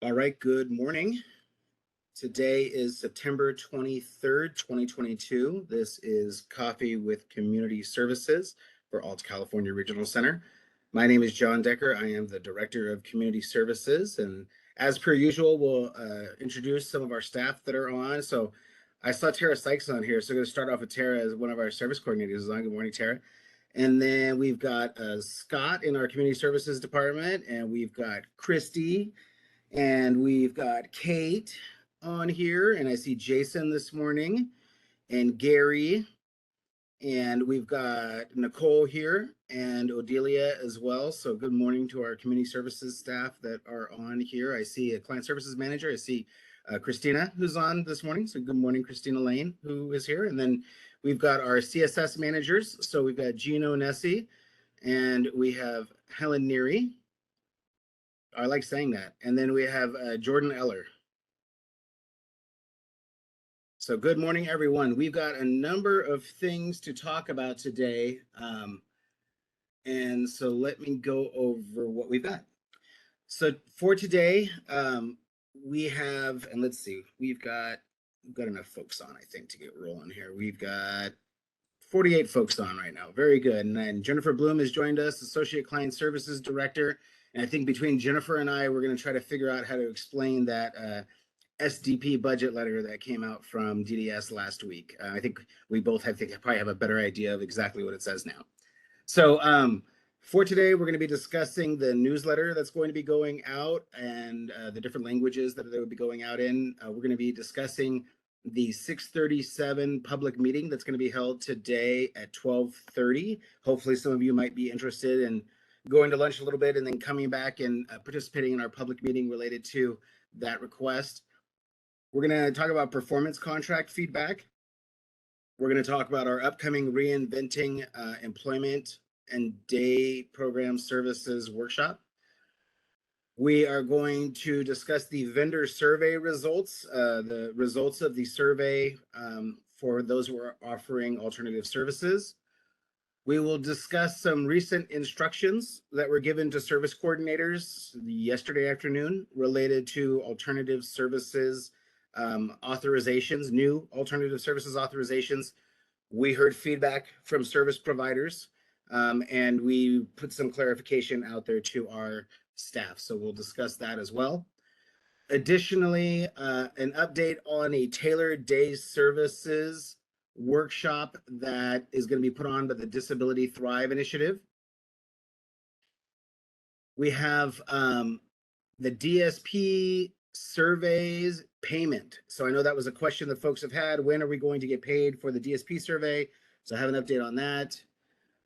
All right, good morning. Today is September 23rd, 2022. This is Coffee with Community Services for Alta California Regional Center. My name is John Decker. I am the Director of Community Services, and as per usual, we'll introduce some of our staff that are on. So I saw Tara Sykes on here, so I'm going to start off with Tara as one of our service coordinators. Good morning, Tara. And then we've got Scott in our Community Services Department, and we've got Christy, and we've got Kate on here, and I see Jason this morning, and Gary, and we've got Nicole here, and Odelia as well. So good morning to our community services staff that are on here. I see a client services manager. I see Christina, who's on this morning. So good morning, Christina Lane, who is here. And then we've got our CSS managers. So we've got Gino Nessie, and we have Helen Neary. I like saying that. And then we have Jordan Eller. So good morning, everyone. We've got a number of things to talk about today. And so let me go over what we've got. So for today, we have, and let's see, we've got enough folks on, I think, to get rolling here. We've got 48 folks on right now. Very good. And then Jennifer Bloom has joined us, Associate Client Services Director. And I think between Jennifer and I, we're going to try to figure out how to explain that SDP budget letter that came out from DDS last week. I think we both probably have a better idea of exactly what it says now. So for today, we're going to be discussing the newsletter that's going to be going out and the different languages that they would be going out in. We're going to be discussing the 6:37 public meeting that's going to be held today at 12:30. Hopefully some of you might be interested in going to lunch a little bit and then coming back and participating in our public meeting related to that request. We're going to talk about performance contract feedback. We're going to talk about our upcoming Reinventing Employment and Day Program Services workshop. We are going to discuss the vendor survey results, the results of the survey for those who are offering alternative services. We will discuss some recent instructions that were given to service coordinators yesterday afternoon related to alternative services authorizations, new alternative services authorizations. We heard feedback from service providers and we put some clarification out there to our staff. So we'll discuss that as well. Additionally, an update on a tailored days services workshop that is going to be put on by the Disability Thrive Initiative. We have the DSP surveys payment. So I know that was a question that folks have had. When are we going to get paid for the DSP survey? So I have an update on that.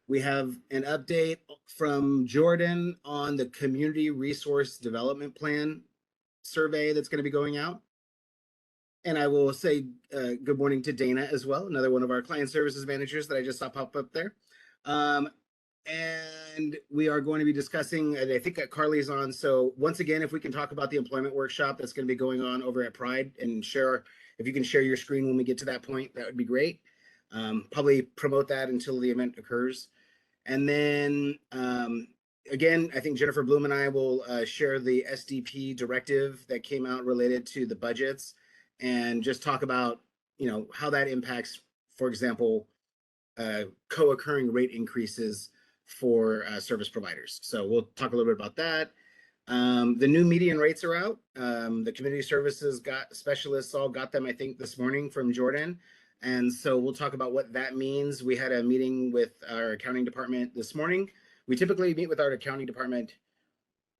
We have an update from Jordan on the Community Resource Development Plan survey that's going to be going out. And I will say good morning to Dana as well, another one of our client services managers that I just saw pop up there. And we are going to be discussing, and I think that Carly's on. So once again, if we can talk about the employment workshop that's going to be going on over at Pride and share, if you can share your screen when we get to that point, that would be great. Probably promote that until the event occurs. And then again, I think Jennifer Bloom and I will share the SDP directive that came out related to the budgets and just talk about, you know, how that impacts, for example, co-occurring rate increases for service providers. So we'll talk a little bit about that. The new median rates are out. The community services specialists all got them, I think, this morning from Jordan. And so we'll talk about what that means. We had a meeting with our accounting department this morning. We typically meet with our accounting department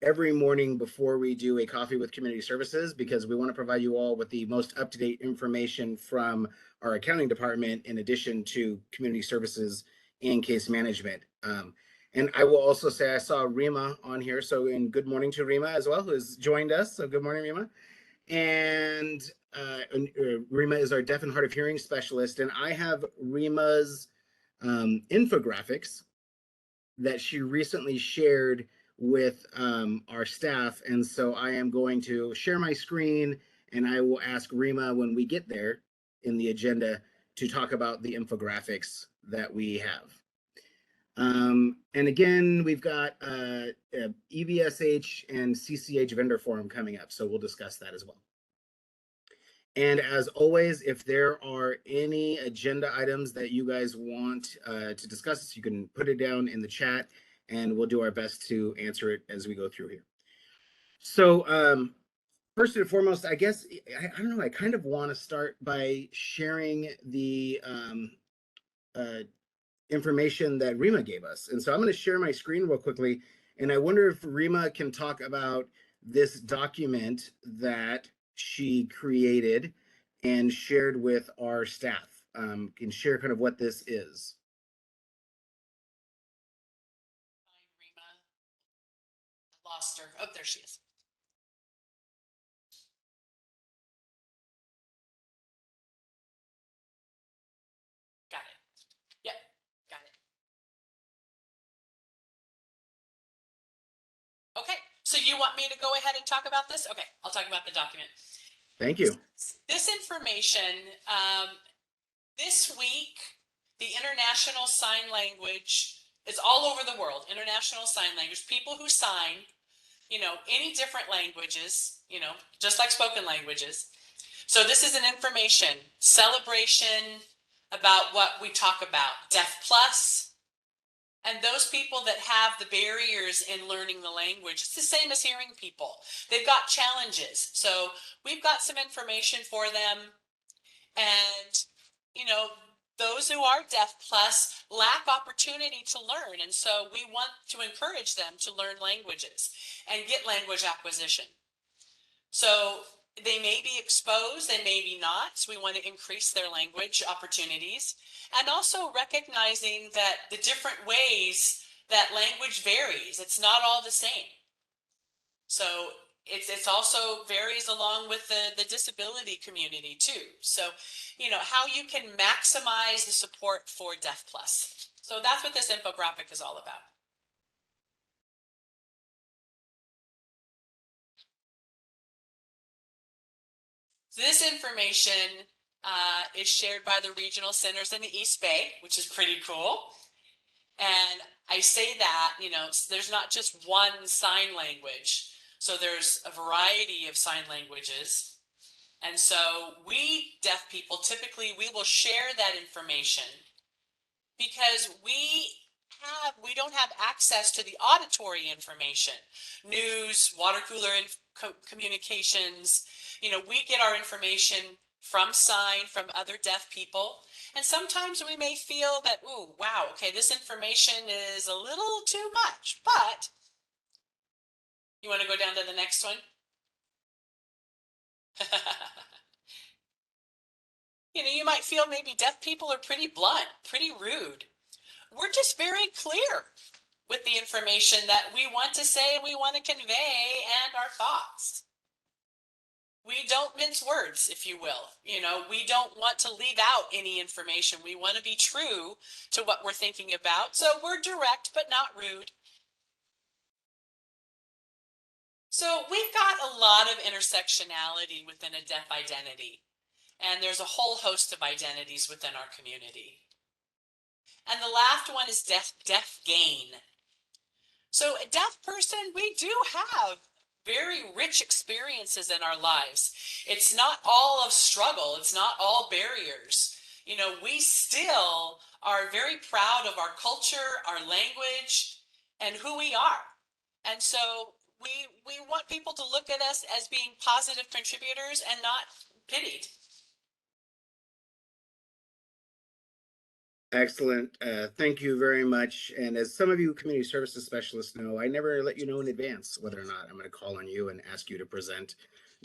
every morning before we do a coffee with community services, because we want to provide you all with the most up-to-date information from our accounting department in addition to community services and case management. And I will also say I saw Rima on here. So good morning to Rima as well, who has joined us. So good morning, Rima. And Rima is our deaf and hard of hearing specialist. And I have Rima's infographics that she recently shared with our staff. And so I am going to share my screen and I will ask Rima when we get there in the agenda to talk about the infographics that we have. And again, we've got EVSH and CCH vendor forum coming up, so we'll discuss that as well. And as always, if there are any agenda items that you guys want to discuss, you can put it down in the chat and we'll do our best to answer it as we go through here. So first and foremost, I guess, I don't know, I kind of want to start by sharing the information that Rima gave us. And so I'm going to share my screen real quickly. And I wonder if Rima can talk about this document that she created and shared with our staff. Can share kind of what this is. Rima. I lost her. Oh, there she is. Got it. Yep, got it. Okay, so you want me to go ahead and talk about this? Okay, I'll talk about the document. Thank you. This information, this week, the International Sign Language is all over the world. International Sign Language, people who sign, any different languages, just like spoken languages. So this is an information celebration about what we talk about, Deaf Plus, and those people that have the barriers in learning the language. It's the same as hearing people. They've got challenges. So we've got some information for them. And, those who are Deaf Plus lack opportunity to learn. And so we want to encourage them to learn languages and get language acquisition. So they may be exposed, they may be not. So we want to increase their language opportunities. And also recognizing that the different ways that language varies, it's not all the same. So it's also varies along with the disability community too. So, how you can maximize the support for Deaf Plus. So that's what this infographic is all about. So this information is shared by the regional centers in the East Bay, which is pretty cool. And I say that, there's not just one sign language. So there's a variety of sign languages. And so we deaf people, typically we will share that information because we don't have access to the auditory information, news, water cooler communications. We get our information from sign, from other deaf people. And sometimes we may feel that, ooh, wow, okay, this information is a little too much, but you want to go down to the next one? You might feel maybe deaf people are pretty blunt, pretty rude. We're just very clear with the information that we want to say and we want to convey and our thoughts. We don't mince words, if you will. We don't want to leave out any information. We want to be true to what we're thinking about. So we're direct, but not rude. So we've got a lot of intersectionality within a deaf identity. And there's a whole host of identities within our community. And the last one is deaf gain. So a deaf person, we do have very rich experiences in our lives. It's not all of struggle. It's not all barriers. We still are very proud of our culture, our language, and who we are. And so we want people to look at us as being positive contributors and not pitied. Excellent. Thank you very much. And as some of you community services specialists know, I never let you know in advance whether or not I'm going to call on you and ask you to present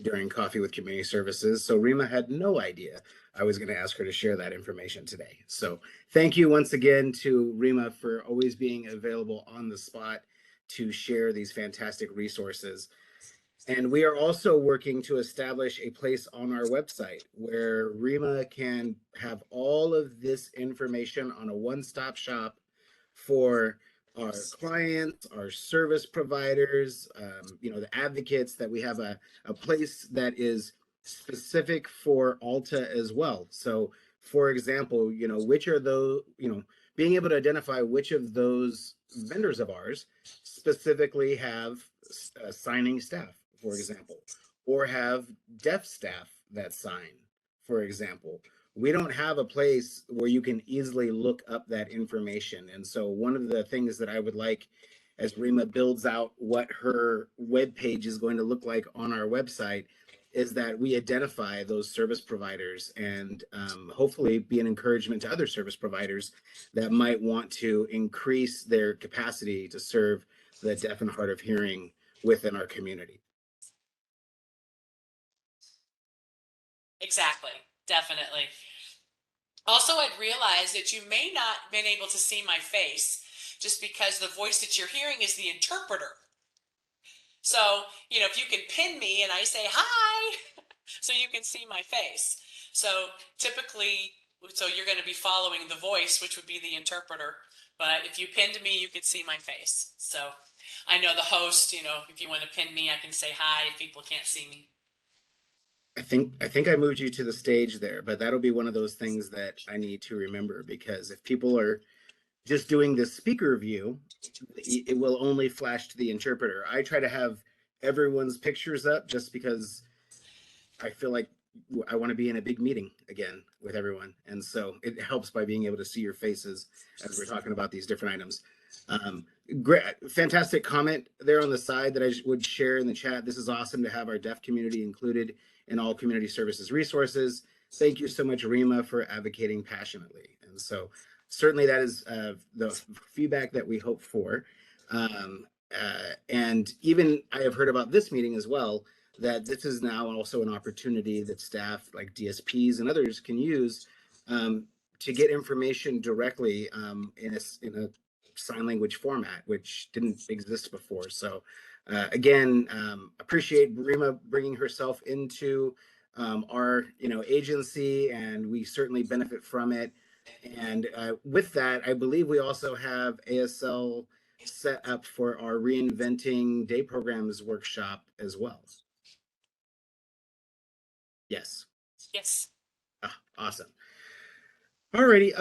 during Coffee with Community Services. So Rima had no idea I was going to ask her to share that information today. So thank you once again to Rima for always being available on the spot to share these fantastic resources. And we are also working to establish a place on our website where Rima can have all of this information on a one-stop shop for our clients, our service providers, the advocates, that we have a place that is specific for Alta as well. So for example, which are those, being able to identify which of those vendors of ours specifically have signing staff, for example, or have deaf staff that sign, for example. We don't have a place where you can easily look up that information. And so one of the things that I would like as Rima builds out what her web page is going to look like on our website is that we identify those service providers and hopefully be an encouragement to other service providers that might want to increase their capacity to serve the deaf and hard of hearing within our community. Exactly. Definitely. Also, I'd realized that you may not been able to see my face just because the voice that you're hearing is the interpreter. So, if you can pin me and I say hi, so you can see my face. So typically, so you're going to be following the voice, which would be the interpreter. But if you pinned me, you could see my face. So I know the host, if you want to pin me, I can say hi if people can't see me. I think I moved you to the stage there, but that'll be one of those things that I need to remember, because if people are just doing the speaker view, it will only flash to the interpreter. I try to have everyone's pictures up just because I feel like I want to be in a big meeting again with everyone. And so it helps by being able to see your faces as we're talking about these different items. Great, fantastic comment there on the side that I would share in the chat. This is awesome to have our deaf community included in all community services resources. Thank you so much, Rima, for advocating passionately. And so certainly that is the feedback that we hope for. And even I have heard about this meeting as well, that this is now also an opportunity that staff like DSPs and others can use to get information directly in a sign language format, which didn't exist before. So again, appreciate Rima bringing herself into our agency, and we certainly benefit from it. And with that, I believe we also have ASL set up for our Reinventing Day Programs workshop as well. Yes. Yes. Awesome. Alrighty.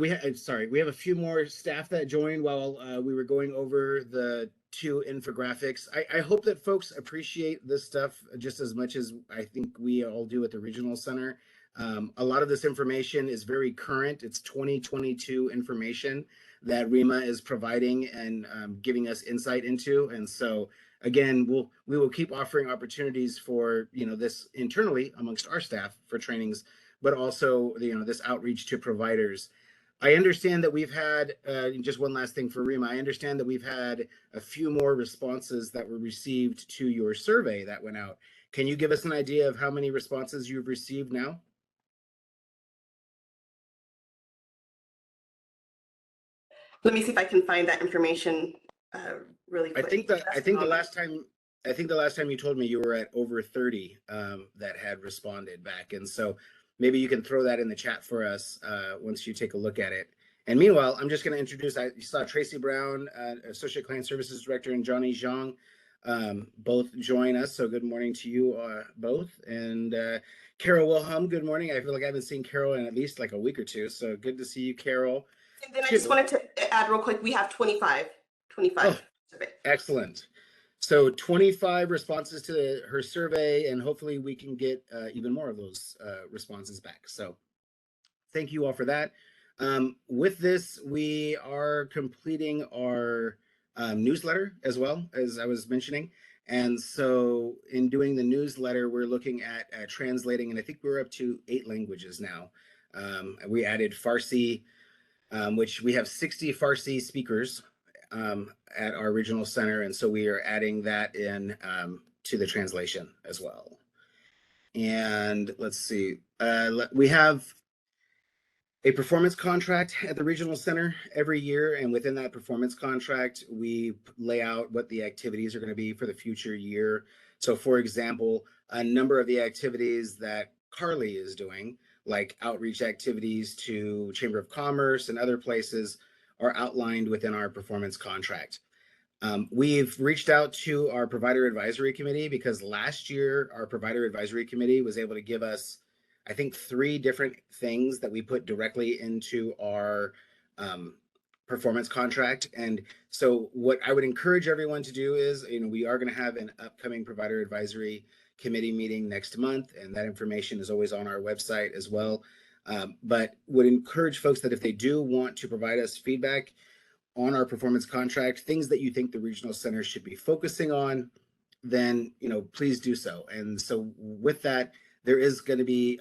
We have a few more staff that joined while we were going over the two infographics. I hope that folks appreciate this stuff just as much as I think we all do at the Regional Center. A lot of this information is very current. It's 2022 information that Rima is providing and giving us insight into. And so again, we will keep offering opportunities for this internally amongst our staff for trainings, but also this outreach to providers. I understand that we've had just one last thing for Rima. I understand that we've had a few more responses that were received to your survey that went out. Can you give us an idea of how many responses you've received now? Let me see if I can find that information really quick. I think the last time you told me you were at over 30 that had responded back, and so maybe you can throw that in the chat for us once you take a look at it. And meanwhile, I'm just going to introduce. You saw Tracy Brown, Associate Client Services Director, and Johnny Zhang both join us. So good morning to you both. And Carol Wilhelm, good morning. I feel like I haven't seen Carol in at least like a week or two. So good to see you, Carol. And then I just wanted to add real quick, we have 25. Oh, excellent. So 25 responses to her survey, and hopefully we can get even more of those responses back. So thank you all for that. With this, we are completing our newsletter as well, as I was mentioning. And so in doing the newsletter, we're looking at translating, and I think we're up to 8 languages now. We added Farsi, which we have 60 Farsi speakers at our regional center. And so we are adding that in to the translation as well. And let's see, we have a performance contract at the regional center every year. And within that performance contract, we lay out what the activities are going to be for the future year. So for example, a number of the activities that Carly is doing, like outreach activities to Chamber of Commerce and other places, are outlined within our performance contract. We've reached out to our provider advisory committee because last year our provider advisory committee was able to give us, I think, 3 different things that we put directly into our performance contract. And so what I would encourage everyone to do is, we are going to have an upcoming provider advisory committee meeting next month, and that information is always on our website as well. But would encourage folks that if they do want to provide us feedback on our performance contract, things that you think the regional center should be focusing on, then please do so. And so with that, there is going to be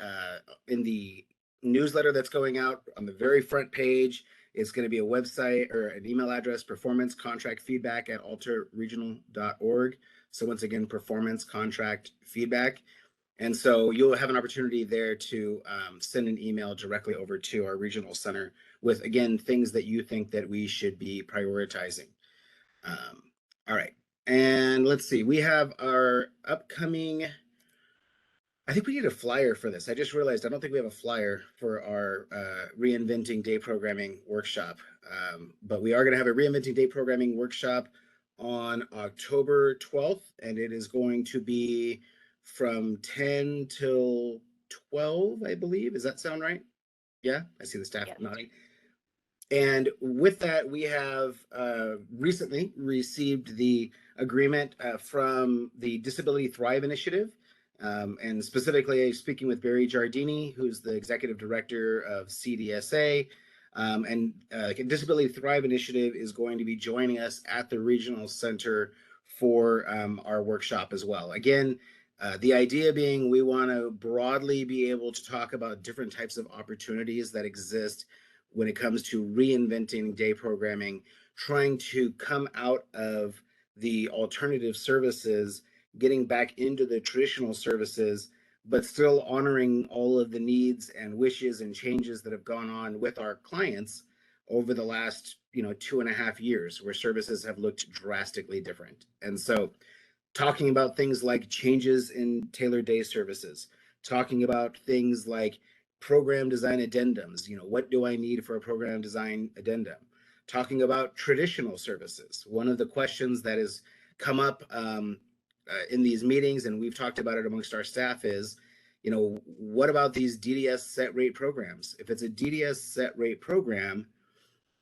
in the newsletter that's going out on the very front page, it's going to be a website or an email address, performance contract feedback at alterregional.org. So once again, performance contract feedback. And so you'll have an opportunity there to send an email directly over to our regional center with, again, things that you think that we should be prioritizing. All right. And let's see, we have our upcoming, I think we need a flyer for this. I just realized I don't think we have a flyer for our Reinventing Day Programming workshop. But we are going to have a Reinventing Day Programming workshop on October 12th, and it is going to be from 10 till 12, I believe. Does that sound right? Yeah, I see the staff nodding. And with that, we have recently received the agreement from the Disability Thrive Initiative, and specifically speaking with Barry Giardini, who's the executive director of CDSA. And Disability Thrive Initiative is going to be joining us at the regional center for our workshop as well. Again, the idea being we want to broadly be able to talk about different types of opportunities that exist when it comes to reinventing day programming, trying to come out of the alternative services, getting back into the traditional services, but still honoring all of the needs and wishes and changes that have gone on with our clients over the last 2.5 years, where services have looked drastically different. And so talking about things like changes in tailored day services, talking about things like program design addendums, what do I need for a program design addendum? Talking about traditional services. One of the questions that has come up in these meetings, and we've talked about it amongst our staff, is, what about these DDS set rate programs? If it's a DDS set rate program,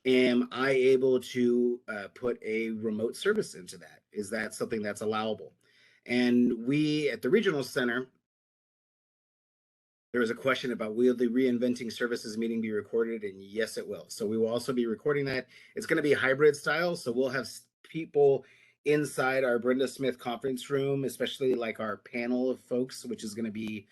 am I able to put a remote service into that? Is that something that's allowable? And we at the regional center, there was a question about, will the Reinventing Services meeting be recorded? And yes, it will. So we will also be recording that. It's going to be hybrid style. So we'll have people inside our Brenda Smith conference room, especially like our panel of folks, which is going to be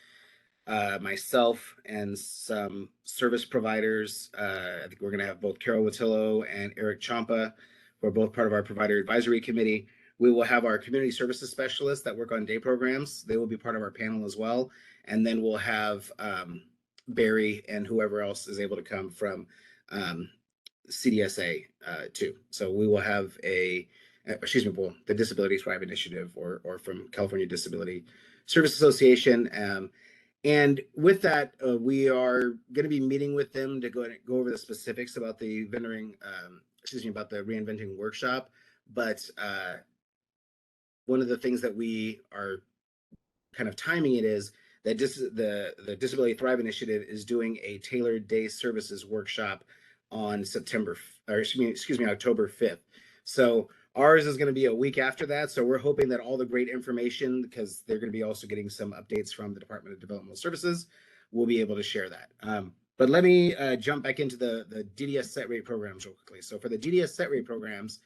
myself and some service providers. I think we're going to have both Carol Watillo and Eric Champa, who are both part of our provider advisory committee. We will have our community services specialists that work on day programs. They will be part of our panel as well. And then we'll have Barry and whoever else is able to come from CDSA too. So we will have the Disability Thrive Initiative or from California Disability Service Association. And with that, we are going to be meeting with them to go over the specifics about the about the reinventing workshop. But one of the things that we are kind of timing it is that the Disability Thrive Initiative is doing a tailored day services workshop on October 5th. So ours is going to be a week after that. So we're hoping that all the great information, because they're going to be also getting some updates from the Department of Developmental Services, we'll be able to share that. But let me jump back into the DDS set rate programs real quickly. So for the DDS set rate programs,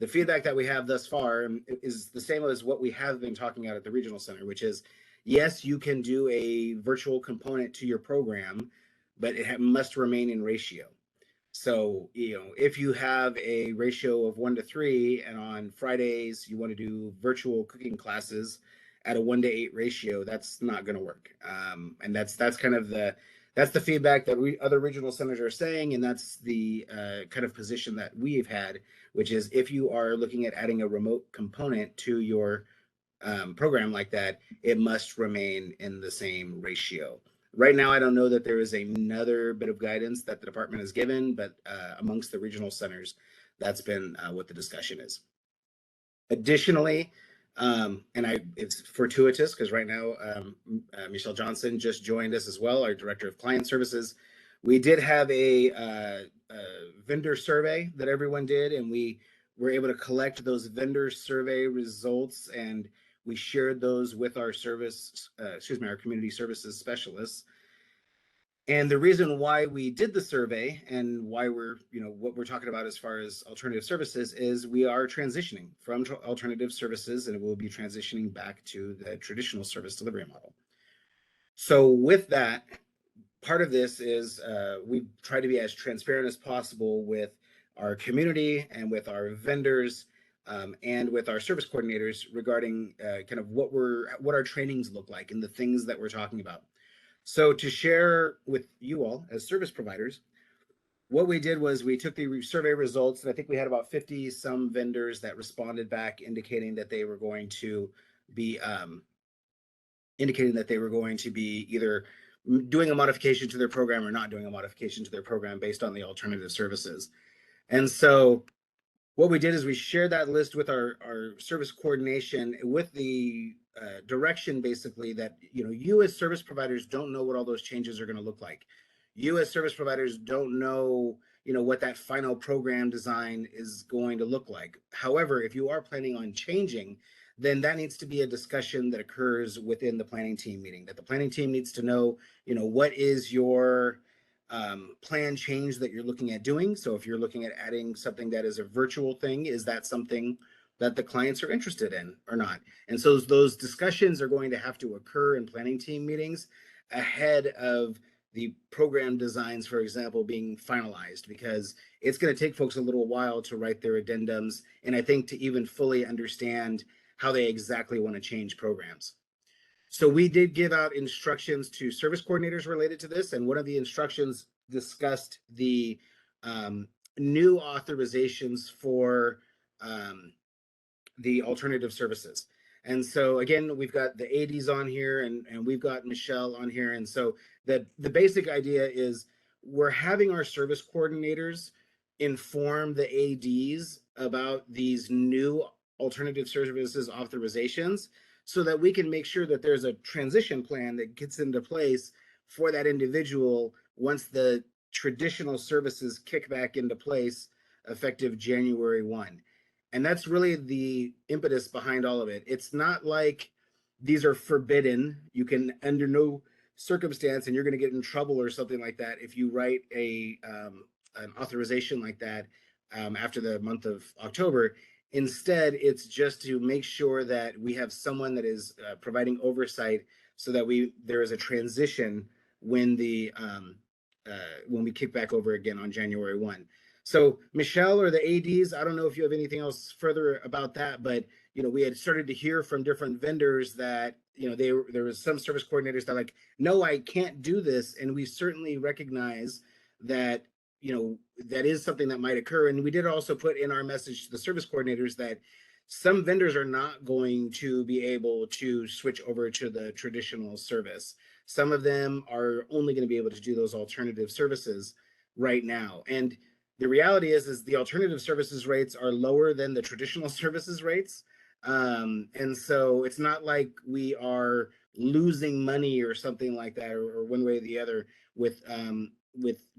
the feedback that we have thus far is the same as what we have been talking about at the regional center, which is, yes, you can do a virtual component to your program, but it must remain in ratio. So, if you have a ratio of 1:3 and on Fridays you want to do virtual cooking classes at a 1:8 ratio, that's not going to work. And that's kind of that's the feedback that other regional centers are saying, and that's the kind of position that we've had, which is if you are looking at adding a remote component to your program like that, it must remain in the same ratio. Right now, I don't know that there is another bit of guidance that the department has given, but amongst the regional centers, that's been what the discussion is. Additionally, it's fortuitous because right now, Michelle Johnson just joined us as well, our Director of Client Services. We did have a vendor survey that everyone did, and we were able to collect those vendor survey results, and we shared those with our our community services specialists. And the reason why we did the survey and why we're, what we're talking about as far as alternative services is we are transitioning from alternative services, and we'll be transitioning back to the traditional service delivery model. So with that, part of this is we try to be as transparent as possible with our community and with our vendors, and with our service coordinators regarding kind of what our trainings look like and the things that we're talking about. So to share with you all as service providers, what we did was we took the survey results, and I think we had about 50 some vendors that responded back indicating that they were going to be either doing a modification to their program or not doing a modification to their program based on the alternative services. And so what we did is we shared that list with our service coordination with the direction basically that, you as service providers don't know what all those changes are going to look like. You as service providers don't know, what that final program design is going to look like. However, if you are planning on changing, then that needs to be a discussion that occurs within the planning team meeting, that the planning team needs to know, what is your plan change that you're looking at doing. So if you're looking at adding something that is a virtual thing, is that something that the clients are interested in or not? And so those discussions are going to have to occur in planning team meetings ahead of the program designs, for example, being finalized, because it's going to take folks a little while to write their addendums, and I think to even fully understand how they exactly want to change programs. So we did give out instructions to service coordinators related to this, and one of the instructions discussed the new authorizations for the alternative services. And so again, we've got the ADs on here, and we've got Michelle on here. And so the basic idea is we're having our service coordinators inform the ADs about these new alternative services authorizations, so that we can make sure that there's a transition plan that gets into place for that individual once the traditional services kick back into place effective January 1. And that's really the impetus behind all of it. It's not like these are forbidden. You can, under no circumstance, and you're going to get in trouble or something like that if you write an authorization like that after the month of October. Instead, it's just to make sure that we have someone that is providing oversight, so that there is a transition when when we kick back over again on January 1. So Michelle or the ADs, I don't know if you have anything else further about that, but we had started to hear from different vendors that there was some service coordinators that no, I can't do this, and we certainly recognize that that is something that might occur. And we did also put in our message to the service coordinators that some vendors are not going to be able to switch over to the traditional service. Some of them are only going to be able to do those alternative services right now. And the reality is the alternative services rates are lower than the traditional services rates. And so it's not like we are losing money or something like that, or one way or the other with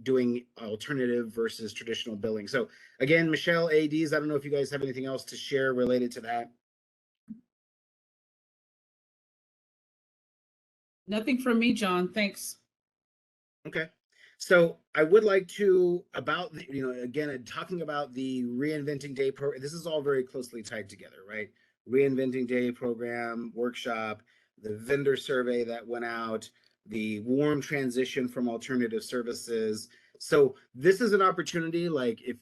doing alternative versus traditional billing. So again, Michelle, ADs, I don't know if you guys have anything else to share related to that. Nothing from me, John. Thanks. Okay. So I would like to, again, talking about the Reinventing Day program, this is all very closely tied together, right? Reinventing Day program, workshop, the vendor survey that went out, the warm transition from alternative services. So this is an opportunity, like if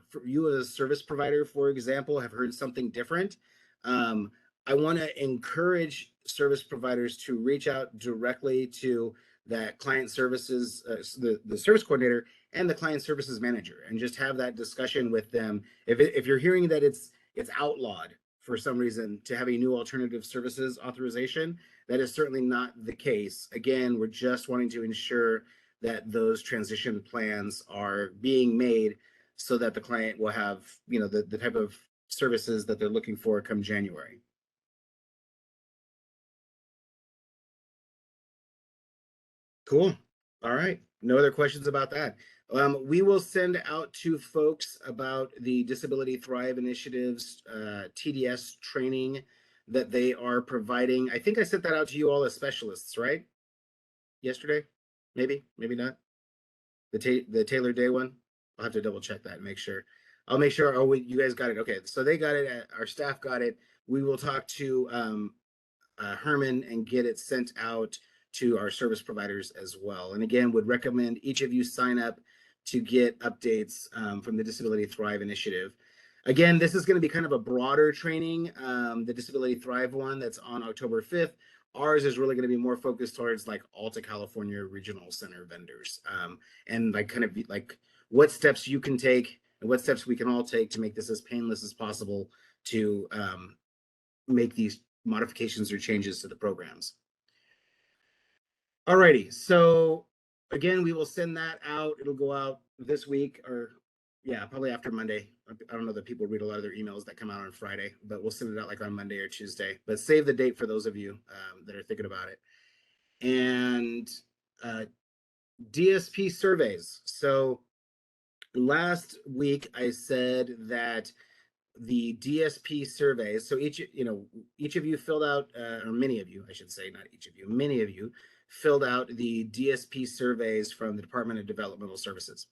for you as a service provider, for example, have heard something different, I want to encourage service providers to reach out directly to that client services, the service coordinator and the client services manager, and just have that discussion with them. If you're hearing that it's outlawed for some reason to have a new alternative services authorization, that is certainly not the case. Again, we're just wanting to ensure that those transition plans are being made so that the client will have, the type of services that they're looking for come January. Cool. All right. No other questions about that. We will send out to folks about the Disability Thrive Initiative's TDS training that they are providing. I think I sent that out to you all as specialists, right? Yesterday? Maybe, maybe not. The Taylor Day one? I'll have to double check that and make sure. I'll make sure, oh, you guys got it. Okay, so they got it, our staff got it. We will talk to Herman and get it sent out to our service providers as well. And again, would recommend each of you sign up to get updates from the Disability Thrive Initiative. Again, this is going to be kind of a broader training, the Disability Thrive one that's on October 5th. Ours is really going to be more focused towards like Alta California Regional Center vendors, and like kind of like what steps you can take and what steps we can all take to make this as painless as possible to make these modifications or changes to the programs. Alrighty, so again, we will send that out. It'll go out this week, or yeah, probably after Monday. I don't know that people read a lot of their emails that come out on Friday, but we'll send it out like on Monday or Tuesday. But save the date for those of you that are thinking about it. And DSP surveys. So last week I said that the DSP surveys, so each of you filled out, or many of you, I should say, not each of you, many of you filled out the DSP surveys from the Department of Developmental Services.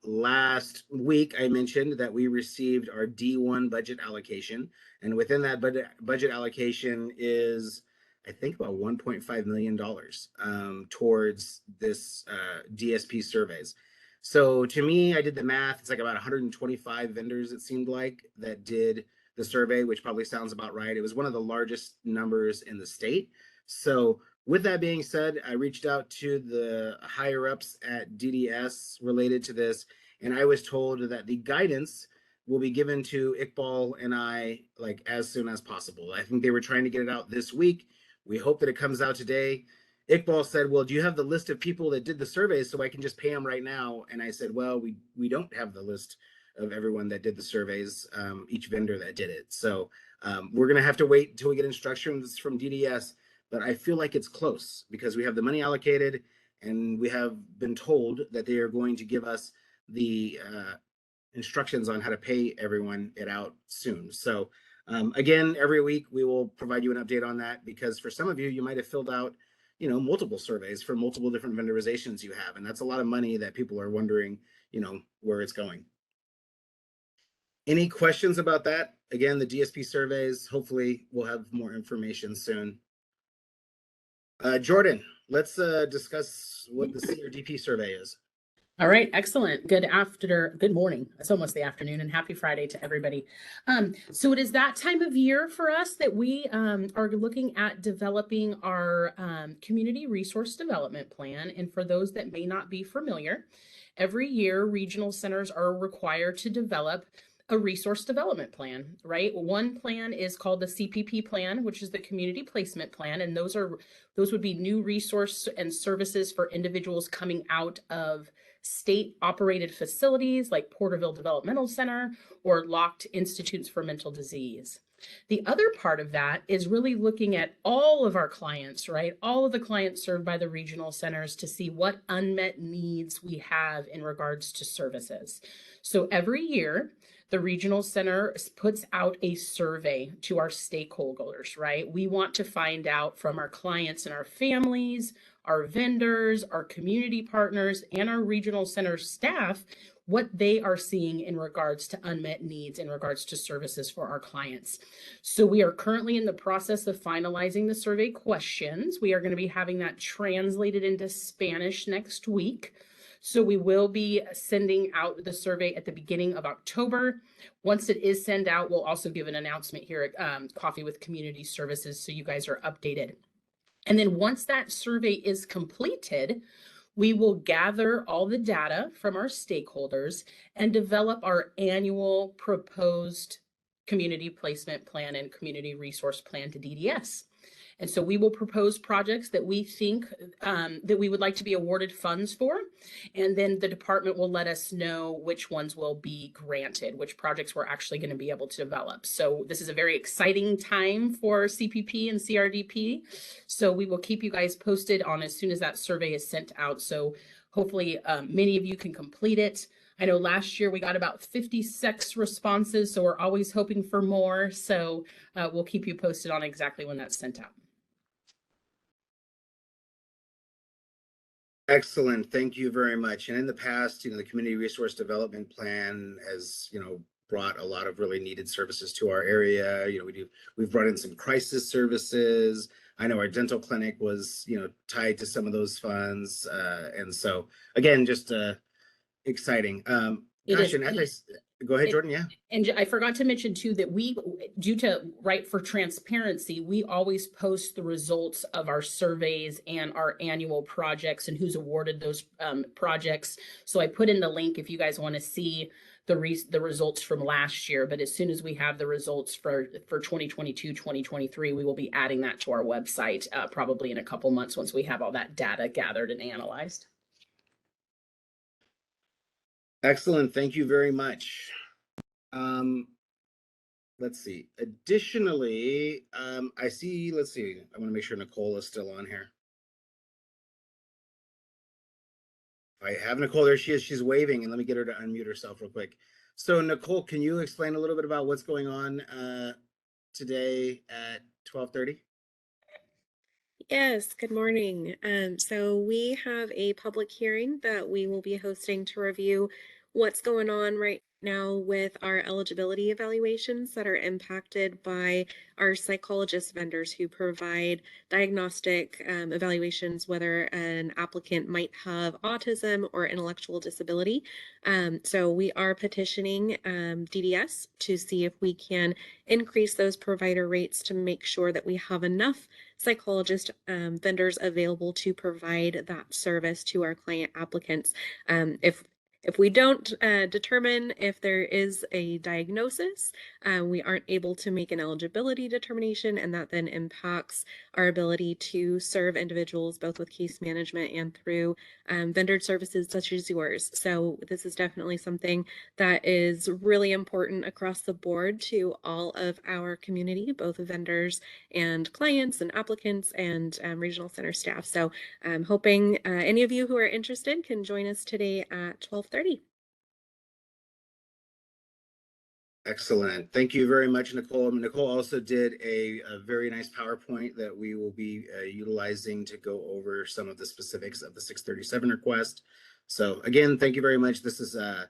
Last week, I mentioned that we received our D1 budget allocation, and within that budget allocation is, I think, about $1.5 million towards this DSP surveys. So to me, I did the math. It's like about 125 vendors, it seemed like, that did the survey, which probably sounds about right. It was one of the largest numbers in the state. So with that being said, I reached out to the higher ups at DDS related to this, and I was told that the guidance will be given to Iqbal and I like as soon as possible. I think they were trying to get it out this week. We hope that it comes out today. Iqbal said, well, do you have the list of people that did the surveys so I can just pay them right now? And I said, well, we don't have the list of everyone that did the surveys, each vendor that did it. So we're going to have to wait until we get instructions from DDS. But I feel like it's close because we have the money allocated and we have been told that they are going to give us the instructions on how to pay everyone it out soon. So again, every week we will provide you an update on that, because for some of you, you might have filled out, multiple surveys for multiple different vendorizations you have. And that's a lot of money that people are wondering, where it's going. Any questions about that? Again, the DSP surveys, hopefully we'll have more information soon. Jordan, let's discuss what the CRDP survey is. All right, excellent. Good morning. It's almost the afternoon, and happy Friday to everybody. So it is that time of year for us that we are looking at developing our community resource development plan. And for those that may not be familiar, every year regional centers are required to develop a resource development plan, right? One plan is called the CPP plan, which is the community placement plan. And those would be new resource and services for individuals coming out of state operated facilities like Porterville Developmental Center or locked institutes for mental disease. The other part of that is really looking at all of our clients, right? All of the clients served by the regional centers to see what unmet needs we have in regards to services. So every year, the regional center puts out a survey to our stakeholders, right? We want to find out from our clients and our families, our vendors, our community partners, and our regional center staff, what they are seeing in regards to unmet needs in regards to services for our clients. So we are currently in the process of finalizing the survey questions. We are going to be having that translated into Spanish next week. So we will be sending out the survey at the beginning of October. Once it is sent out, we'll also give an announcement here at Coffee with Community Services so you guys are updated. And then once that survey is completed, we will gather all the data from our stakeholders and develop our annual proposed community placement plan and community resource plan to DDS. And so we will propose projects that we think that we would like to be awarded funds for. And then the department will let us know which ones will be granted, which projects we're actually going to be able to develop. So this is a very exciting time for CPP and CRDP. So we will keep you guys posted on as soon as that survey is sent out. So hopefully many of you can complete it. I know last year we got about 56 responses, so we're always hoping for more. So we'll keep you posted on exactly when that's sent out. Excellent. Thank you very much. And in the past, the Community Resource Development Plan has, brought a lot of really needed services to our area. We've brought in some crisis services. I know our dental clinic was, tied to some of those funds. And so again, just exciting. It Gosh, is. and go ahead, Jordan. Yeah. And I forgot to mention too that we, due to for transparency, we always post the results of our surveys and our annual projects and who's awarded those projects. So I put in the link if you guys want to see the results from last year. But as soon as we have the results for 2022, 2023, we will be adding that to our website probably in a couple months once we have all that data gathered and analyzed. Excellent. Thank you very much. Let's see. Additionally, I want to make sure Nicole is still on here. I have Nicole. There she is. She's waving, and let me get her to unmute herself real quick. So Nicole, can you explain a little bit about what's going on today at 12:30? Yes, good morning. So we have a public hearing that we will be hosting to review what's going on right now with our eligibility evaluations that are impacted by our psychologist vendors who provide diagnostic evaluations, whether an applicant might have autism or intellectual disability. So we are petitioning DDS to see if we can increase those provider rates to make sure that we have enough psychologist vendors available to provide that service to our client applicants. If we don't determine if there is a diagnosis, we aren't able to make an eligibility determination, and that then impacts our ability to serve individuals both with case management and through vendor services such as yours. So this is definitely something that is really important across the board to all of our community, both vendors and clients and applicants and regional center staff. So I'm hoping any of you who are interested can join us today at 12:30. Excellent. Thank you very much, Nicole. Nicole also did a very nice PowerPoint that we will be utilizing to go over some of the specifics of the 637 request. So again, thank you very much. This is a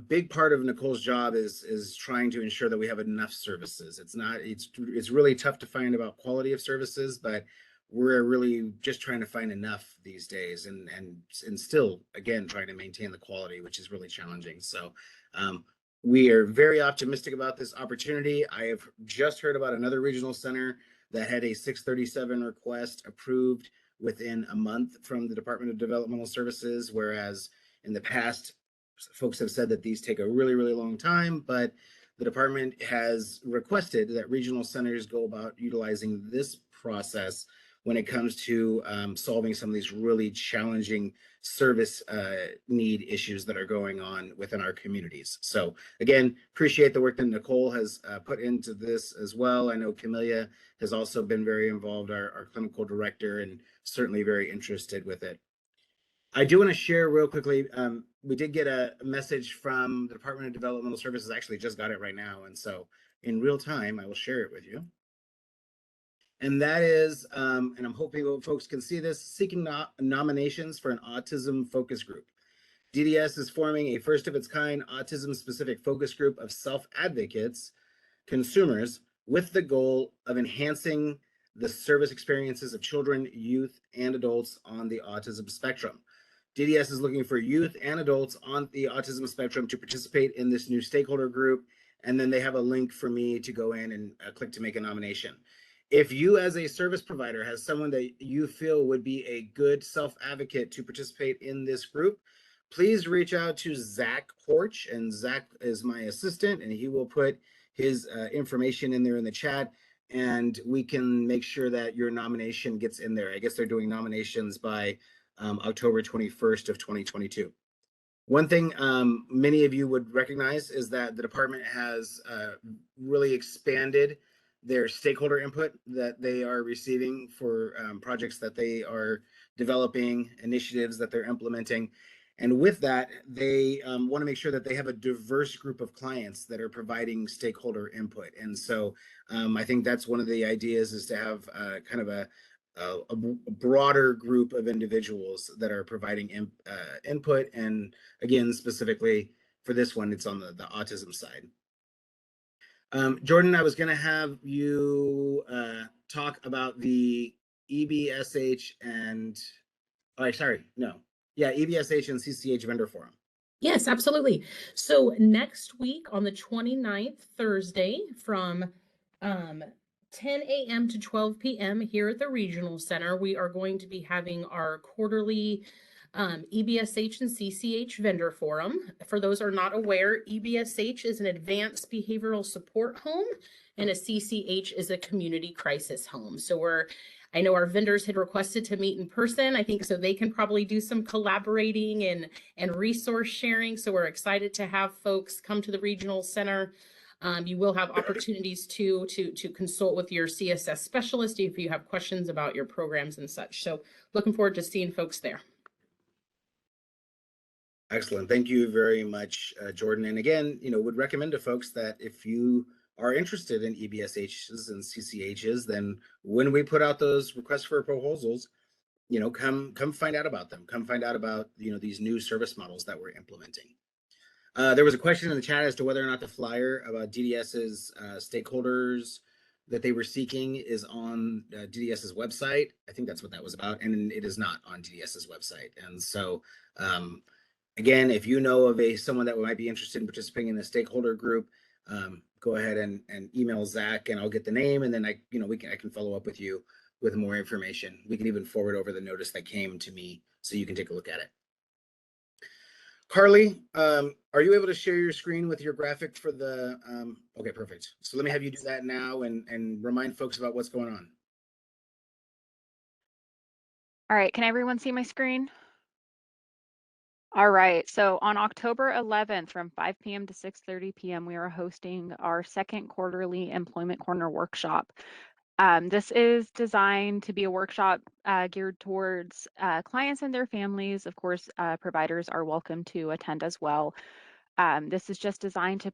big part of Nicole's job is trying to ensure that we have enough services. It's really tough to find about quality of services, but we're really just trying to find enough these days and still, again, trying to maintain the quality, which is really challenging. So we are very optimistic about this opportunity. I have just heard about another regional center that had a 637 request approved within a month from the Department of Developmental Services, whereas in the past, folks have said that these take a really, really long time, but the department has requested that regional centers go about utilizing this process when it comes to solving some of these really challenging service need issues that are going on within our communities. So again, appreciate the work that Nicole has put into this as well. I know Camelia has also been very involved, our clinical director, and certainly very interested with it. I do want to share real quickly, we did get a message from the Department of Developmental Services, actually just got it right now. And so in real time, I will share it with you. And that is, and I'm hoping folks can see this, seeking nominations for an autism focus group. DDS is forming a first of its kind autism specific focus group of self-advocates, consumers, with the goal of enhancing the service experiences of children, youth, and adults on the autism spectrum. DDS is looking for youth and adults on the autism spectrum to participate in this new stakeholder group. And then they have a link for me to go in and click to make a nomination. If you as a service provider has someone that you feel would be a good self-advocate to participate in this group, please reach out to Zach Horch, and Zach is my assistant, and he will put his information in there in the chat. and we can make sure that your nomination gets in there. I guess they're doing nominations by October 21st of 2022. One thing many of you would recognize is that the department has really expanded their stakeholder input that they are receiving for projects that they are developing, initiatives that they're implementing. And with that, they want to make sure that they have a diverse group of clients that are providing stakeholder input. And so I think that's one of the ideas, is to have kind of a broader group of individuals that are providing input. And again, specifically for this one, it's on the autism side. Jordan, I was going to have you talk about the EBSH and, oh, sorry, no. Yeah, EBSH and CCH vendor forum. Yes, absolutely. So next week on the 29th, Thursday, from 10 a.m. to 12 p.m. here at the Regional Center, we are going to be having our quarterly EBSH and CCH vendor forum. For those who are not aware, EBSH is an advanced behavioral support home, and a CCH is a community crisis home. So I know our vendors had requested to meet in person. I think so they can probably do some collaborating and resource sharing. So we're excited to have folks come to the Regional Center. You will have opportunities to consult with your CSS specialist if you have questions about your programs and such. So looking forward to seeing folks there. Excellent. Thank you very much, Jordan. And again, would recommend to folks that if you are interested in EBSHs and CCHs, then when we put out those requests for proposals, come find out about them. Come find out about, these new service models that we're implementing. There was a question in the chat as to whether or not the flyer about DDS's stakeholders that they were seeking is on DDS's website. I think that's what that was about, and it is not on DDS's website. And so, again, if you know of someone that might be interested in participating in the stakeholder group, go ahead and email Zach, and I'll get the name, and then I can follow up with you with more information. We can even forward over the notice that came to me so you can take a look at it. Carly, are you able to share your screen with your graphic for the, okay, perfect. So let me have you do that now and remind folks about what's going on. All right, can everyone see my screen? All right, so on October 11th from 5 p.m. to 6:30 p.m., we are hosting our second quarterly Employment Corner workshop. This is designed to be a workshop geared towards clients and their families. Of course, providers are welcome to attend as well. This is just designed to,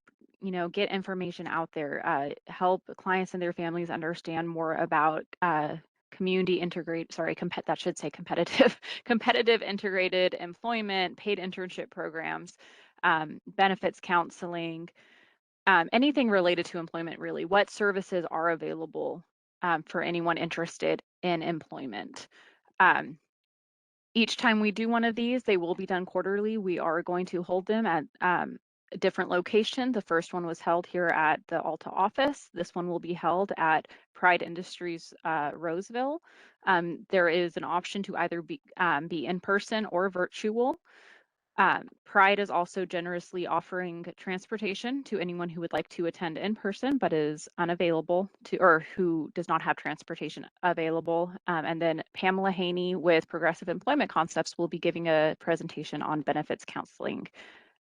get information out there, help clients and their families understand more about competitive integrated employment, paid internship programs, benefits counseling, anything related to employment, really. What services are available for anyone interested in employment? Each time we do one of these, they will be done quarterly. We are going to hold them at a different location. The first one was held here at the Alta office. This one will be held at Pride Industries Roseville. There is an option to either be in person or virtual. Pride is also generously offering transportation to anyone who would like to attend in person but is unavailable to, or who does not have transportation available. And then Pamela Haney with Progressive Employment Concepts will be giving a presentation on benefits counseling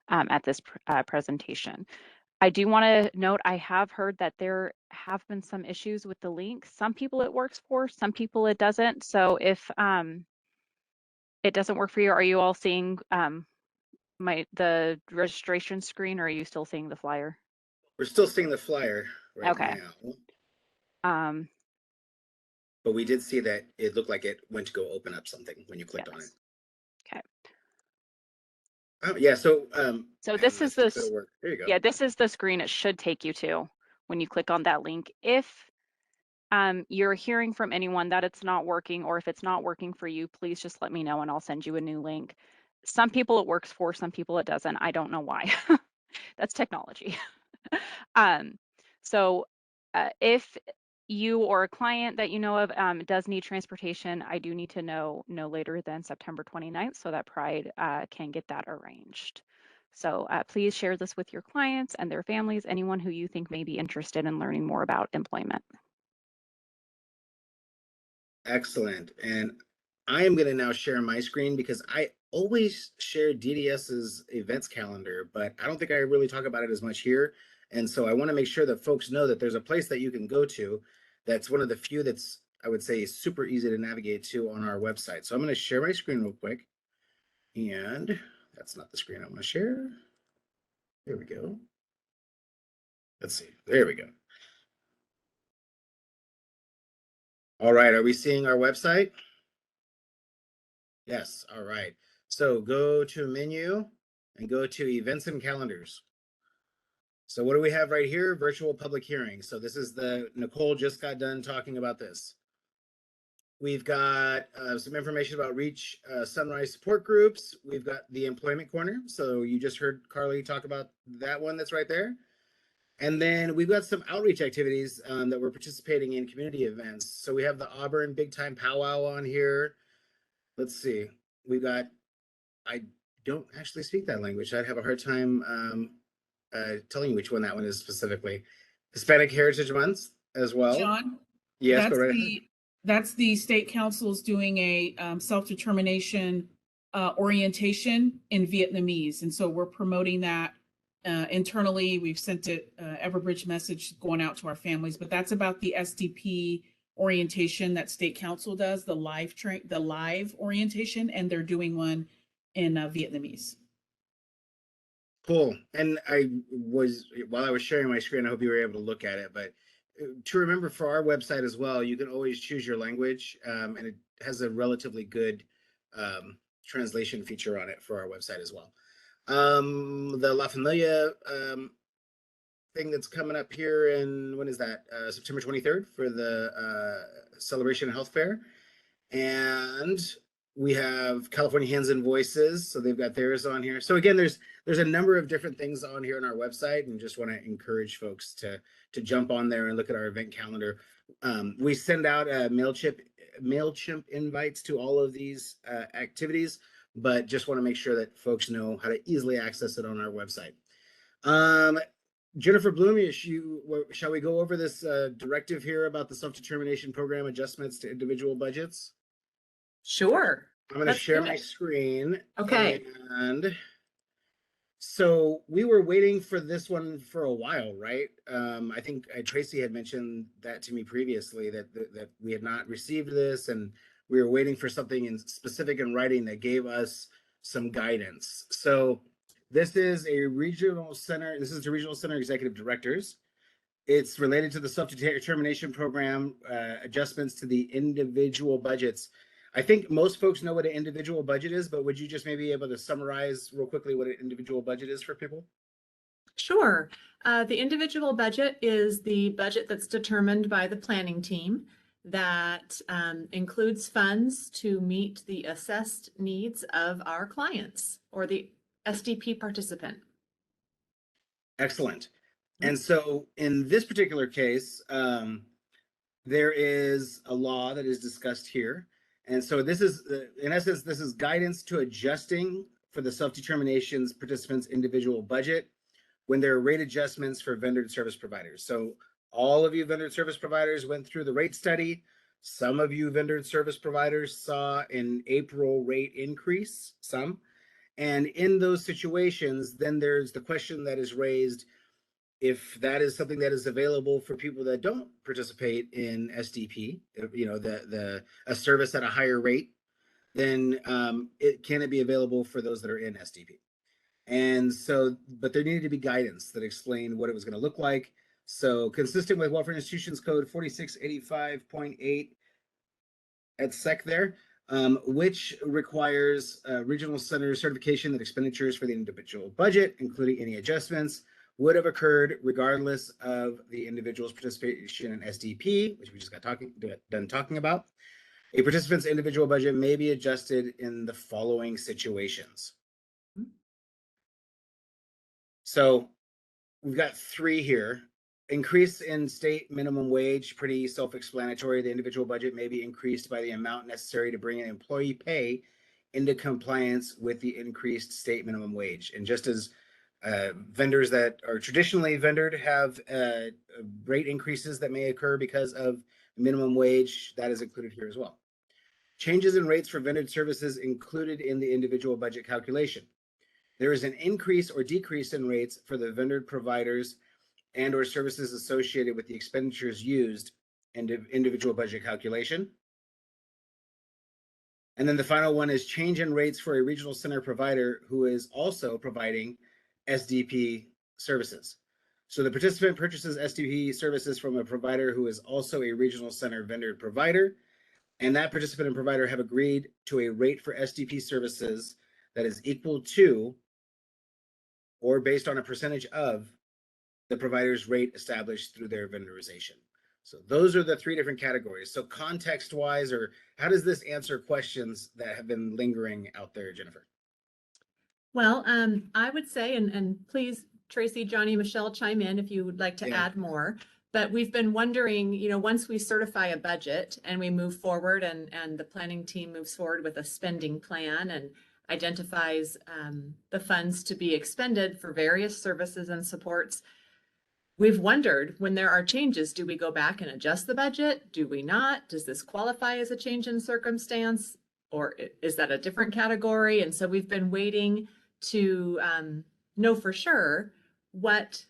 at this presentation. I do want to note, I have heard that there have been some issues with the link. Some people it works for, some people it doesn't. So if it doesn't work for you, are you all seeing the registration screen, or are you still seeing the flyer? We're still seeing the flyer right now. But we did see that it looked like it went to go open up something when you clicked on it. Okay. Oh, yeah, so this is the, there you go. Yeah, this is the screen it should take you to when you click on that link. If you're hearing from anyone that it's not working, or if it's not working for you, please just let me know and I'll send you a new link. Some people it works for, some people it doesn't. I don't know why. That's technology. If you or a client that you know of does need transportation, I do need to know no later than September 29th so that Pride can get that arranged. So please share this with your clients and their families, anyone who you think may be interested in learning more about employment. Excellent. And I am going to now share my screen because I always share DDS's events calendar, but I don't think I really talk about it as much here. And so I want to make sure that folks know that there's a place that you can go to that's one of the few that's, I would say, super easy to navigate to on our website. So I'm going to share my screen real quick. And that's not the screen I want to share. There we go. Let's see. There we go. All right. Are we seeing our website? Yes. All right. So go to menu and go to events and calendars. So what do we have right here? Virtual public hearing. So this is Nicole just got done talking about this. We've got some information about Reach Sunrise support groups. We've got the employment corner. So you just heard Carly talk about that one that's right there. And then we've got some outreach activities that we're participating in community events. So we have the Auburn Big Time Powwow on here. Let's see. We've got, I don't actually speak that language. I'd have a hard time telling you which one that one is specifically. Hispanic Heritage Month as well. John? Yes, that's go right ahead. That's the state council's doing a self-determination orientation in Vietnamese. And so we're promoting that internally. We've sent it Everbridge message going out to our families, but that's about the SDP orientation that state council does, the live orientation, and they're doing one in Vietnamese. Cool. And while I was sharing my screen, I hope you were able to look at it, but to remember for our website as well, you can always choose your language, and it has a relatively good translation feature on it for our website as well. The La Familia thing that's coming up here in, when is that? September 23rd for the Celebration Health Fair. And we have California Hands and Voices, so they've got theirs on here. So again, there's a number of different things on here on our website, and just want to encourage folks to jump on there and look at our event calendar. We send out MailChimp invites to all of these activities, but just want to make sure that folks know how to easily access it on our website. Jennifer Bloom, shall we go over this directive here about the self-determination program adjustments to individual budgets? Sure. I'm going to Let's share do my it. screen. Okay. And so we were waiting for this one for a while, right? I think Tracy had mentioned that to me previously, that we had not received this, and we were waiting for something in specific in writing that gave us some guidance. So this is a regional center. This is the regional center executive directors. It's related to the self-determination program adjustments to the individual budgets. I think most folks know what an individual budget is, but would you just maybe be able to summarize real quickly what an individual budget is for people? Sure. The individual budget is the budget that's determined by the planning team that includes funds to meet the assessed needs of our clients or the SDP participant. Excellent. And so in this particular case, there is a law that is discussed here. And so this is, in essence, this is guidance to adjusting for the self-determination's participants' individual budget when there are rate adjustments for vendor service providers. So all of you vendor service providers went through the rate study. Some of you vendor service providers saw an April rate increase, some. And in those situations, then there's the question that is raised, if that is something that is available for people that don't participate in SDP, you know, a service at a higher rate, then can it be available for those that are in SDP? And so, but there needed to be guidance that explained what it was going to look like. So consistent with Welfare Institutions Code 4685.8 at SEC there, which requires regional center certification that expenditures for the individual budget, including any adjustments, would have occurred regardless of the individual's participation in SDP, which we just got done talking about. A participant's individual budget may be adjusted in the following situations. So we've got three here. Increase in state minimum wage, pretty self-explanatory. The individual budget may be increased by the amount necessary to bring an employee pay into compliance with the increased state minimum wage. And just as vendors that are traditionally vendored have rate increases that may occur because of Minimum wage, that is included here as well. Changes in rates for vended services included in the individual budget calculation. There is an increase or decrease in rates for the vendor providers and or services associated with the expenditures used in the individual budget calculation. And then the final one is change in rates for a regional center provider who is also providing SDP services. So the participant purchases SDP services from a provider who is also a regional center vendor provider, and that participant and provider have agreed to a rate for SDP services that is equal to or based on a percentage of the provider's rate established through their vendorization. So those are the three different categories. So context-wise, or how does this answer questions that have been lingering out there, Jennifer? Well, I would say, and please, Tracy, Johnny, Michelle, chime in if you would like to add more. But we've been wondering, you know, once we certify a budget and we move forward and the planning team moves forward with a spending plan and identifies the funds to be expended for various services and supports, we've wondered when there are changes, do we go back and adjust the budget? Do we not? Does this qualify as a change in circumstance? Or is that a different category? And so we've been waiting to know for sure what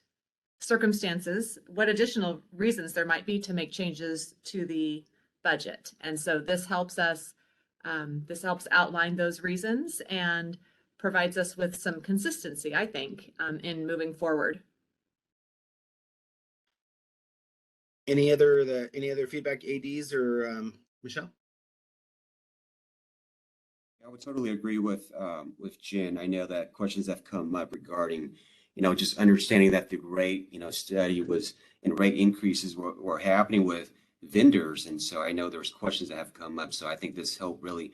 circumstances, what additional reasons there might be to make changes to the budget. And so this helps us, this helps outline those reasons and provides us with some consistency, I think, in moving forward. Any other feedback, ADs or Michelle? I would totally agree with Jen. I know that questions have come up regarding, just understanding that the rate, study was and rate increases were happening with vendors. And so I know there's questions that have come up. So I think this helped really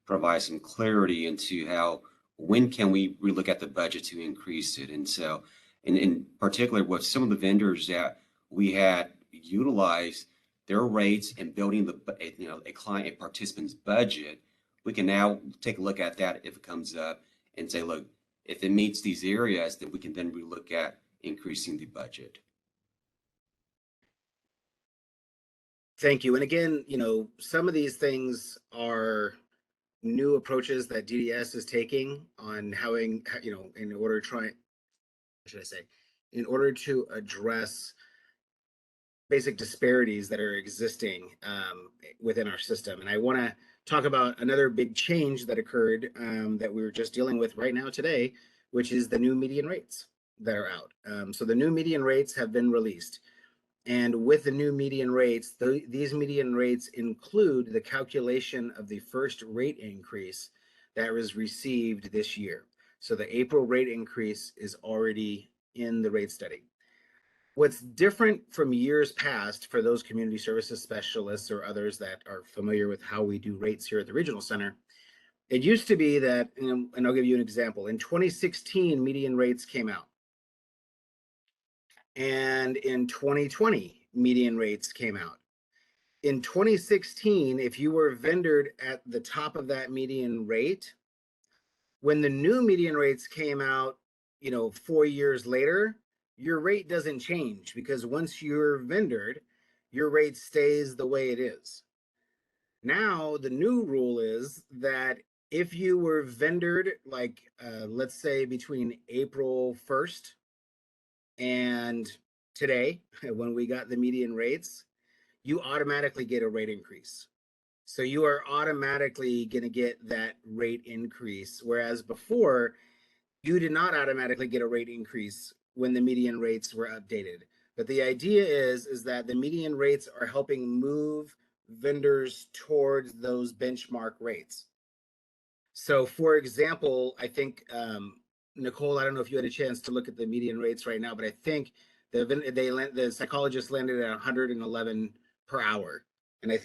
provide some clarity into when can we relook at the budget to increase it. And so, in particular, with some of the vendors that we had utilized their rates and building a participant's budget, we can now take a look at that if it comes up and say, look, if it meets these areas, then we can then relook at increasing the budget. Thank you. And again, some of these things are new approaches that DDS is taking on in order to address basic disparities that are existing within our system. And I want to talk about another big change that occurred that we were just dealing with right now today, which is the new median rates that are out. So the new median rates have been released. And with the new median rates, these median rates include the calculation of the first rate increase that was received this year. So the April rate increase is already in the rate study. What's different from years past for those community services specialists or others that are familiar with how we do rates here at the Regional Center, it used to be that, and I'll give you an example, in 2016, median rates came out. And in 2020, median rates came out. In 2016, if you were vendored at the top of that median rate, when the new median rates came out, 4 years later, your rate doesn't change because once you're vendored, your rate stays the way it is. Now, the new rule is that if you were vendored, let's say between April 1st and today, when we got the median rates, you automatically get a rate increase. So you are automatically going to get that rate increase. Whereas before, you did not automatically get a rate increase when the median rates were updated. But the idea is that the median rates are helping move vendors towards those benchmark rates. So for example, I think, Nicole, I don't know if you had a chance to look at the median rates right now, but I think the psychologist landed at 111 per hour, and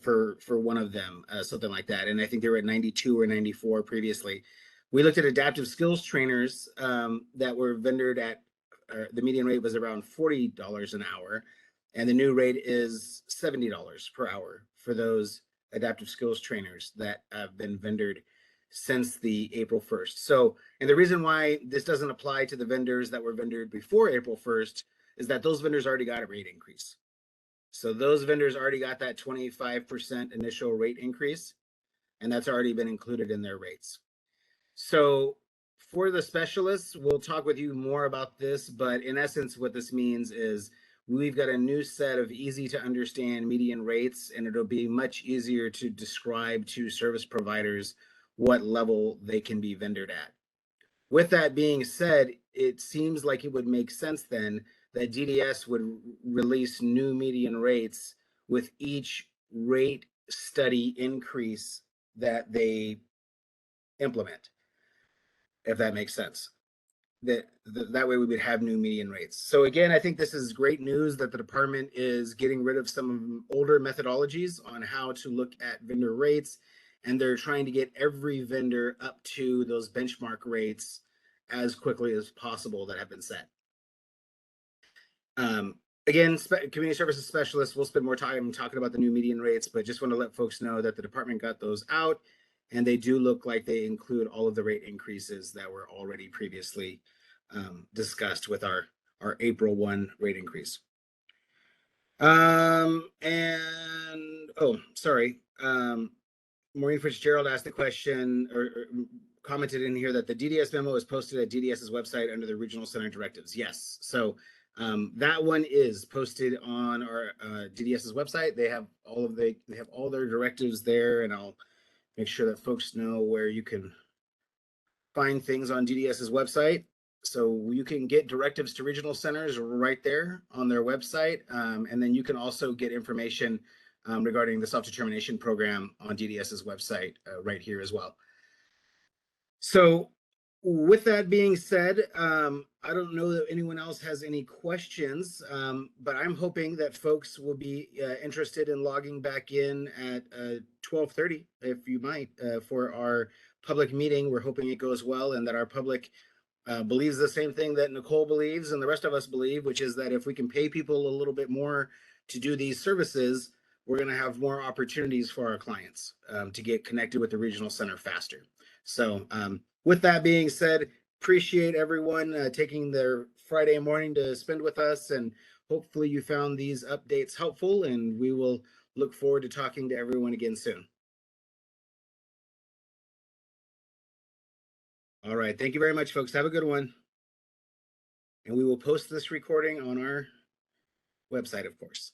for one of them, something like that. And I think they were at 92 or 94 previously. We looked at adaptive skills trainers that were vendored at the median rate was around $40 an hour, and the new rate is $70 per hour for those adaptive skills trainers that have been vendored since the April 1st. So, and the reason why this doesn't apply to the vendors that were vendored before April 1st is that those vendors already got a rate increase. So those vendors already got that 25% initial rate increase, and that's already been included in their rates. So for the specialists, we'll talk with you more about this, but in essence, what this means is we've got a new set of easy to understand median rates, and it'll be much easier to describe to service providers what level they can be vendored at. With that being said, it seems like it would make sense then that DDS would release new median rates with each rate study increase that they implement, if that makes sense. That way we would have new median rates. So again, I think this is great news that the department is getting rid of some older methodologies on how to look at vendor rates, and they're trying to get every vendor up to those benchmark rates as quickly as possible that have been set. Again, community services specialists, we'll spend more time talking about the new median rates, but just want to let folks know that the department got those out, and they do look like they include all of the rate increases that were already previously discussed with our April 1 rate increase. Maureen Fitzgerald asked the question or commented in here that the DDS memo is posted at DDS's website under the regional center directives. Yes, so that one is posted on our DDS's website. They have all their directives there, and I'll make sure that folks know where you can find things on DDS's website. So you can get directives to regional centers right there on their website. And then you can also get information regarding the self-determination program on DDS's website right here as well. So with that being said, I don't know that anyone else has any questions, but I'm hoping that folks will be interested in logging back in at 12:30, if you might, for our public meeting. We're hoping it goes well and that our public believes the same thing that Nicole believes and the rest of us believe, which is that if we can pay people a little bit more to do these services, we're going to have more opportunities for our clients to get connected with the regional center faster. So with that being said, appreciate everyone taking their Friday morning to spend with us, and hopefully you found these updates helpful, and we will look forward to talking to everyone again soon. All right. Thank you very much, folks. Have a good one. And we will post this recording on our website, of course.